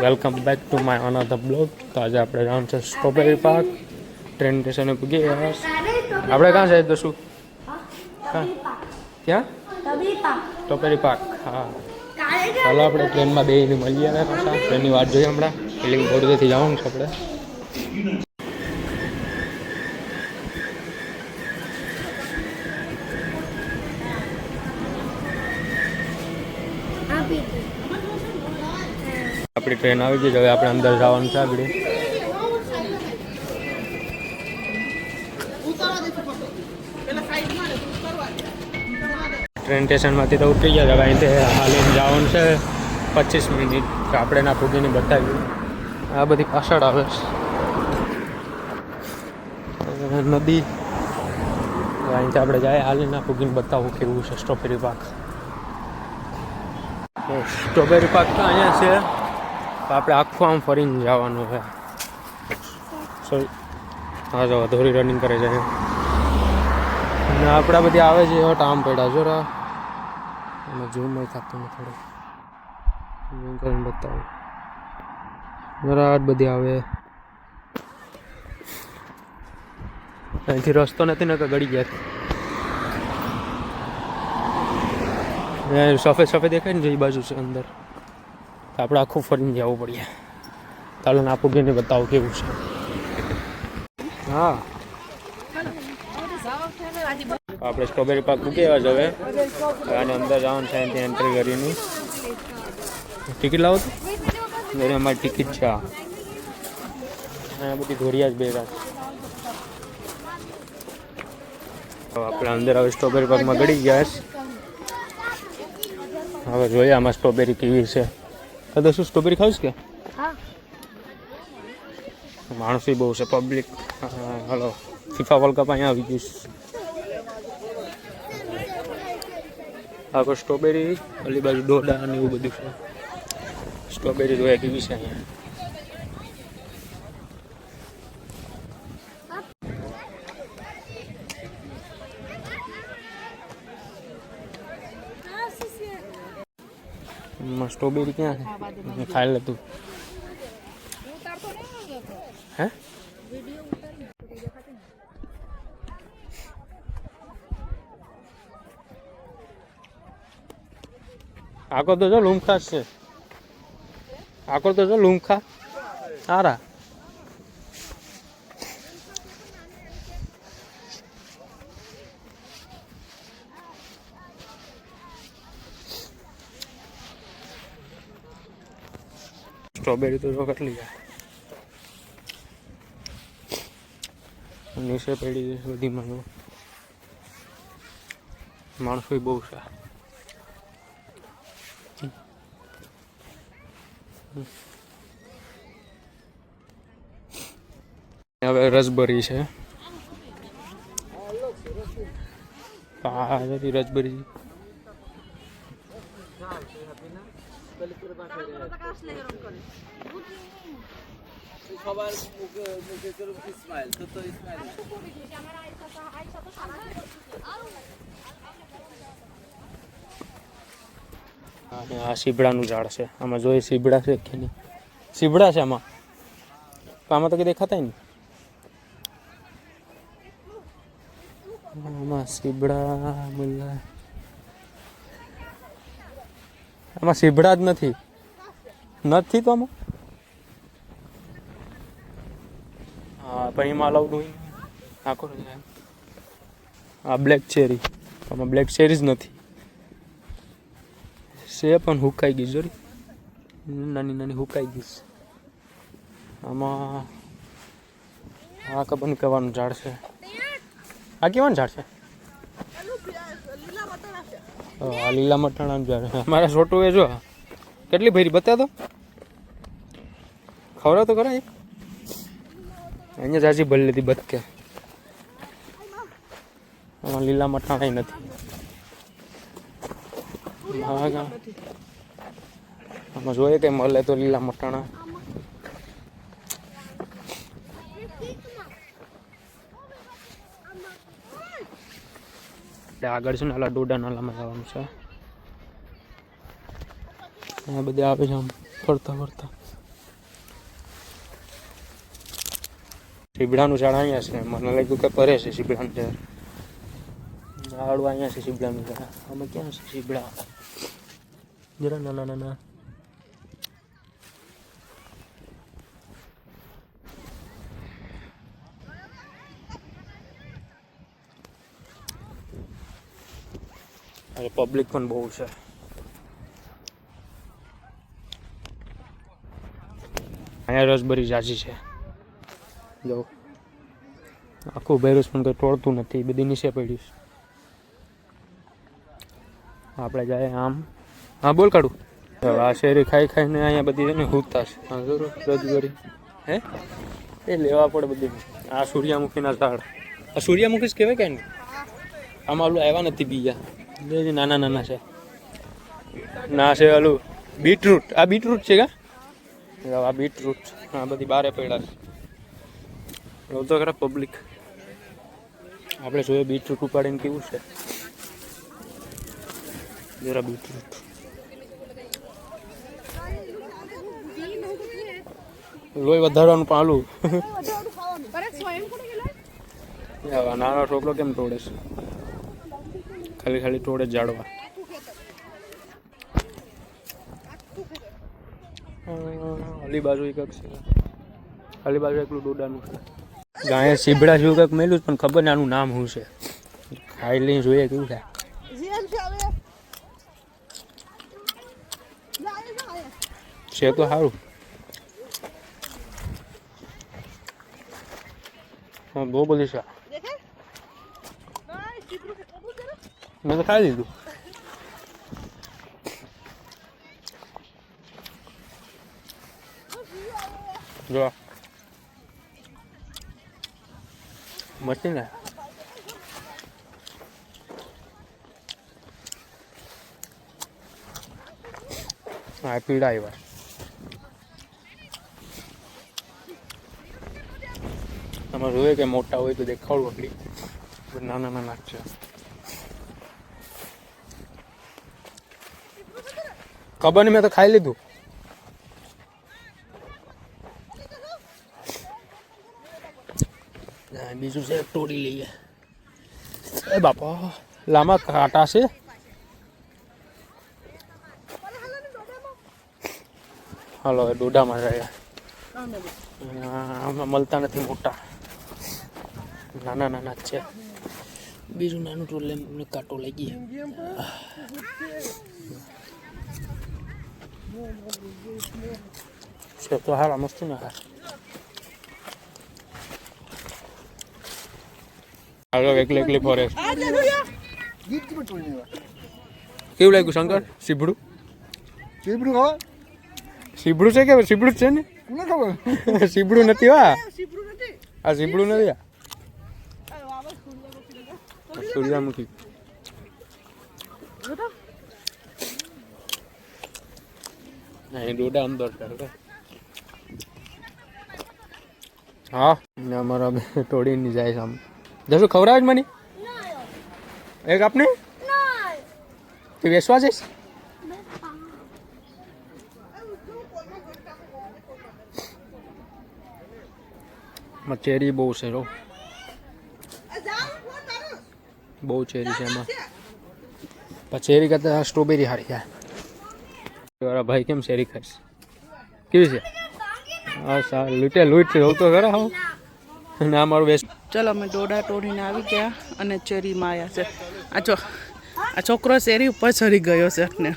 Welcome back to my another blog. તો આજે આપણે જવાનું છે સ્ટ્રોબેરી પાર્ક. ટ્રેન સ્ટેશને પૂગી ગયા. આપણે ક્યાં જાય તો શું ક્યાં સ્ટ્રોબેરી પાર્ક? હા, ચાલો આપણે ટ્રેનમાં બેસીને મળીએ. આવે પાછા ટ્રેનની વાત જોઈએ. હમણાં એટલે બોડવેથી જવાનું છે આપણે. આપણી ટ્રેન આવી ગઈ છે. હવે આપણે અંદર જવાનું છે. આગળ ટ્રેન સ્ટેશનમાંથી તો ઉતરી ગયા. હવે અહીંથી હાલીને જવાનું છે 25 મિનિટ. તો આપણે ના પૂગીને બતાવ્યું. આ બધી પાછળ આવે છે નદી. અહીંથી આપણે જાય હાલીને પૂગીને બતાવવું કેવું છે સ્ટ્રોબેરી પાર્ક. સ્ટ્રોબેરી પાર્ક તો અહીંયા છે. તો આપણે આખું આમ ફરીને જવાનું છે. હા, જો ધોરી રનિંગ કરે છે. અને આપણા બધી આવે છે એવા ટામ પડ્યા જો રા. અને ઝૂમ થતું ને થોડું કરીને બતાવું. બરાબર બધી આવે. અહીંથી રસ્તો નથી ને કે ગળી ગયા. સફેદ સફેદ દેખાય ને જે બાજુ છે અંદર. આપણે આખું ફરીને જવું પડે. ચાલો ના પૂગીને બતાવો કેવું છે. હા, આપણે સ્ટ્રોબેરી પાર્ક મૂકી આવ્યા છે. હવે અને અંદર જવાનું છે. ત્યાં એન્ટ્રી કરીને ટિકિટ લાવો તો અમારી ટિકિટ છે. આ બધી ધોરિયા જ ભેગા. આપણે અંદર હવે સ્ટ્રોબેરી પાર્કમાં ગળી ગયા. હવે જોઈએ આમાં સ્ટ્રોબેરી કેવી છે. તો શું સ્ટ્રોબેરી ખાવીશ કે? માણસો બહુ છે, public. Hello, FIFA world cup અહીંયા આવી ગયું. આગળ સ્ટ્રોબેરી, ઓલી બાજુ ડોડા અને એવું બધું છે. સ્ટ્રોબેરી જોયા કેવી છે અહીંયા. સ્ટ્રોબેરી ક્યાં છે? ખાઈ લે તું. હે, આકો તો જો લૂમખા છે. આકો તો જો લૂમખા સારા. સ્ટ્રોબેરી તો જો કેટલી જાય. નીચે પડી બધી માણસો બહુ છે. હવે રસબરી છે. રસબરી આ સીબડાનું ઝાડ છે. આમાં જોઈએ સીબડા છે કે નહીં. સીબડા છે આમાં. આમાં તો કંઈ દેખાતા નહીં. આમાં સીબડા બોલા. આમાં સીબડા જ નથી. નથી તો આમાં. હા, પણ એમાં લાવડું આખો. આ બ્લેક ચેરી. આમાં બ્લેક ચેરી જ નથી. છે પણ હુકાઈ ગઈ. જોરી નાની નાની હુકાઈ ગઈ. આમાં આ ખબર નહીં કહેવાનું ઝાડ છે. આ કેવાનું ઝાડ છે? આ લીલા મટાણાનું ઝાડ. અમારા છોટું એ જો કેટલી ભરી બતા તો ખવડાવ તો ખરા. અહીંયા જાજી ભરી લીધી બતકે. આમાં લીલા મટાણા નથી. આમાં જોઈએ કે મળે તો લીલા મટાણા. આગળ છે ને આલા ડોડા નાલામાં જવાનું છે. અહીંયા બધા આવે છે આમ ફરતા ફરતા. શીબડાનું ઝાડ અહીંયા છે. મને લાગ્યું કે પરે છે શીબડાનું ઝાડ. ઝાડું અહીંયા છે શીબડાનું ઝાડ. આમાં ક્યાં છે શીબડા? જરા નાના નાના. અરે પબ્લિક પણ બહુ છે. અહીંયા રસબરી જાજી છે. જો આખું બેરુસ પણ કંઈ તોડતું નથી, બધી નીચે પડ્યું છે. આપણે જાય આમ. હા બોલ કાઢું. આ શેરી ખાઈ ખાઈને અહીંયા બધી છે ને હુતા છે. હા જરૂર રસબરી હે એ લેવા પડે બધી. આ સૂર્યમુખીના ઝાડ. આ સૂર્યમુખી જ કહેવાય કે નહીં? આમાં ઓલું આવ્યા નથી બીજા, બે નાના નાના છે. ના છે ઓલું બીટરૂટ. આ બીટરૂટ છે કા? આ બીટરૂટ. હા બધી બારે પડ્યા છે. એવું તો ખરા પબ્લિક. આપણે જોઈએ બીટરૂટ ઉપાડીને કેવું છે. જરા બીટરૂટ લોહી વધારવાનું પાલું. નાનો છોકરો કેમ તોડે છે? ખાલી ખાલી તોડે જાડવા. અલી બાજુ એક છે. અલી બાજુ એકલું ડોડાનું છે. ગાય સીબડા જેવું કંઈક મેલું પણ ખબર ને આનું નામ શું છે. ખાઈ લઈને જોઈએ કેવું થાય છે. તો સારું. હા બહુ બધી છે. મેં તો ખાઈ લીધું. જો મસ્તી ને. હા પીડા આવ્યા. તમારે જોઈએ કે મોટા હોય તો દેખાડવું આપણી. નાના નાના છે. ખબર નહીં, મેં તો ખાઈ લીધું. બીજું છે તોડી લઈએ. એ બાપા લાંબા કાંટા છે. હાલો હવે ડોડામાં રહ્યા. આમાં મળતા નથી મોટા, નાના નાના જ છે. બીજું નાનું ટોલ એમને કાંટો લઈ ગઈ છે. તો હારા મસ્ત ને હાર. હાલો એકલી એકલી ફરે. કેવું લાગ્યું શંકર? સીબડું સીબડું ખબર? સીબડું છે કે સીબડું જ છે ને? ખબર સીબડું નથી. હા આ સીબડું નથી. સૂર્યમુખી. અહીં ડોડા અંદર છે. હા ને અમારા બે તોડીને જાય છે. આમ જશું ખવડાવે જ મને એક આપને. તું વેચવા જઈશ? ચેરી બહુ છે. બહુ ચેરી છે એમાં. ચેરી કરતા સ્ટ્રોબેરી હારી જાય. મારા ભાઈ કેમ શેરી ખાઈશ? કેવી છે? હા સારું. લૂંટે લૂંટ હોવ તો ખરા. હું અને આ મારું વેસ્ટ. ચલો અમે ડોડા તોડીને આવી ગયા અને ચેરીમાં આવ્યા છે. આ છોકરો શેરી ઉપર ચડી ગયો છે ને.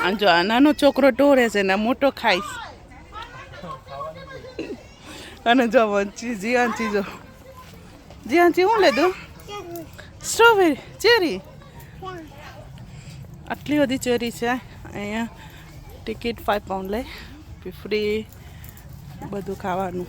આ જો આ નાનો છોકરો ટોરે છે ને મોટો ખાઈશ. અને જો જીયાંચી જો જીયાંચી શું લીધું? Strawberry cherry. આટલી બધી ચેરી છે અહીંયા. ટિકિટ 5 પાઉન્ડ લે. ફ્રી બધું ખાવાનું.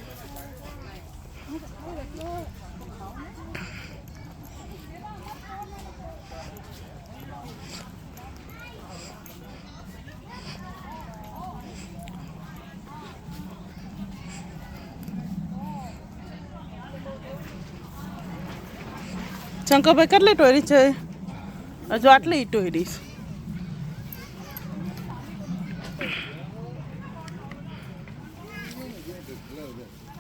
શંકરભાઈ કેટલી ટોરી છે? હજુ આટલી ટોરીશ. ઉધર